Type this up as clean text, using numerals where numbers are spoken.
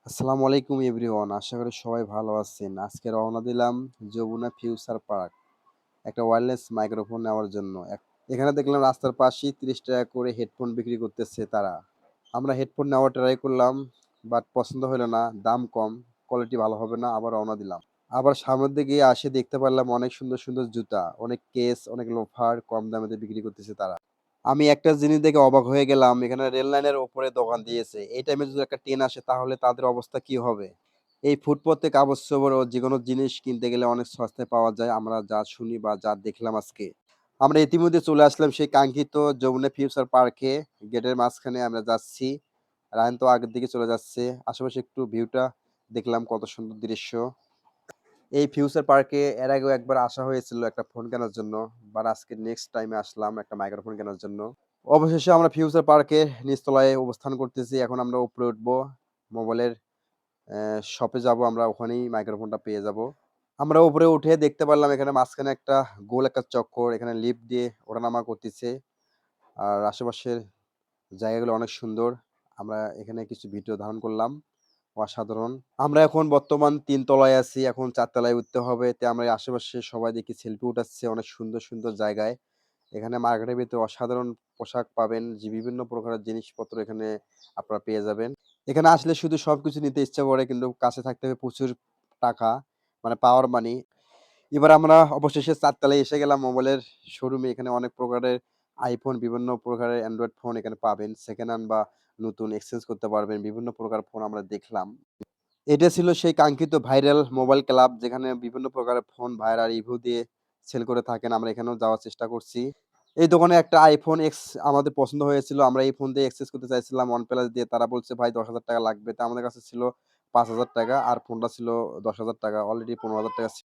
আসসালামু আলাইকুম এভরিওয়ান। আশা করি সবাই ভালো আছেন। আজকে রওনা দিলাম যমুনা ফিউচার পার্ক। একটা ওয়্যারলেস মাইক্রোফোন নেওয়ার জন্য। এখানে দেখলাম রাস্তার পাশেই ৳৩০ করে হেডফোন বিক্রি করতেছে তারা। আমরা হেডফোন নেওয়ার ট্রাই করলাম, বাট পছন্দ হইল না। দাম কম, কোয়ালিটি ভালো হবে না। আবার রওনা দিলাম। আবার সামনের দিকে আসে দেখতে পারলাম অনেক সুন্দর, সুন্দর জুতা, অনেক কেস, অনেক লোফার কম দামেতে বিক্রি করতেছে তারা। আমি একটা জিনিস দেখে অবাক হয়ে গেলাম। এখানে রেল লাইনের উপরে দোকান দিয়েছে। এই টাইমে যদি একটা ট্রেন আসে তাহলে তাদের অবস্থা কি হবে? এই ফুটপাতে কাগজ-চোপড় ও যেকোনো জিনিস কিনতে গেলে অনেক সস্তায় পাওয়া যায়। আমরা যা শুনি বা যা দেখলাম আজকে। আমরা ইতিমধ্যে চলে আসলাম সেই কাঙ্ক্ষিত যমুনা ফিউচার পার্কে। গেটের মাঝখানে আমরা যাচ্ছি। রায়ন তো আগের দিকে চলে যাচ্ছে। আশেপাশে একটু ভিউটা দেখলাম কত সুন্দর দৃশ্য। এই ফিউচার পার্কে এর আগেও একবার আসা হয়েছিল একটা ফোন কেনার জন্য। বাট আজকে নেক্সট টাইমে আসলাম একটা মাইক্রোফোন কেনার জন্য। অবশেষে আমরা ফিউচার পার্কের নিচতলায় অবস্থান করতেছি। এখন আমরা উপরে উঠবো। মোবাইলের শপে যাবো আমরা, ওখানেই মাইক্রোফোনটা পেয়ে যাবো। আমরা উপরে উঠে দেখতে পারলাম এখানে মাঝখানে একটা গোল একটা চক্কর। এখানে লিফট দিয়ে ওঠানামা করতেছে। আর আশেপাশের জায়গাগুলো অনেক সুন্দর। আমরা এখানে কিছু ভিডিও ধারণ করলাম। অসাধারণ। আমরা এখন বর্তমান ৩ তলায় আছি। এখন ৪ তলায় উঠতে হবে। আমরা এই আশেপাশে সবাই দেখি সেলফি উঠাচ্ছে অনেক সুন্দর, সুন্দর জায়গায়। এখানে মার্কেটের ভিতরে অসাধারণ পোশাক পাবেন, যে বিভিন্ন প্রকারের জিনিসপত্র এখানে আপনারা পেয়ে যাবেন। এখানে আসলে শুধু সবকিছু নিতে ইচ্ছা করে, কিন্তু কাছে থাকতে হবে প্রচুর টাকা, মানে পাওয়ার মানি। এবার আমরা অবশেষে ৪ তলায় এসে গেলাম মোবাইলের শোরুমে। এখানে অনেক প্রকারের iPhone, বিভিন্ন প্রকারের অ্যান্ড্রয়েড ফোন এখানে পাবেন। সেকেন্ড হ্যান্ড বা নতুন এক্সচেঞ্জ করতে পারবেন। বিভিন্ন প্রকার ফোন আমরা দেখলাম। এটা ছিল সেই কাঙ্ক্ষিত ভাইরাল মোবাইল ক্লাব, যেখানে বিভিন্ন প্রকারের ফোন ভাইয়ারা রিভিউ দিয়ে সেল করে থাকেন। আমরা এখানেও যাওয়ার চেষ্টা করছি। এই দোকানে একটা iPhone X আমাদের পছন্দ হয়েছিল। আমরা এই ফোন দিয়ে এক্সচেঞ্জ করতে চাইছিলাম OnePlus দিয়ে। তারা বলছে, "ভাই ৳১০,০০০ লাগবে।" তা আমাদের কাছে ছিল ৳৫,০০০ আর ফোনটা ছিল ৳১০,০০০। অলরেডি ৳১৫,০০০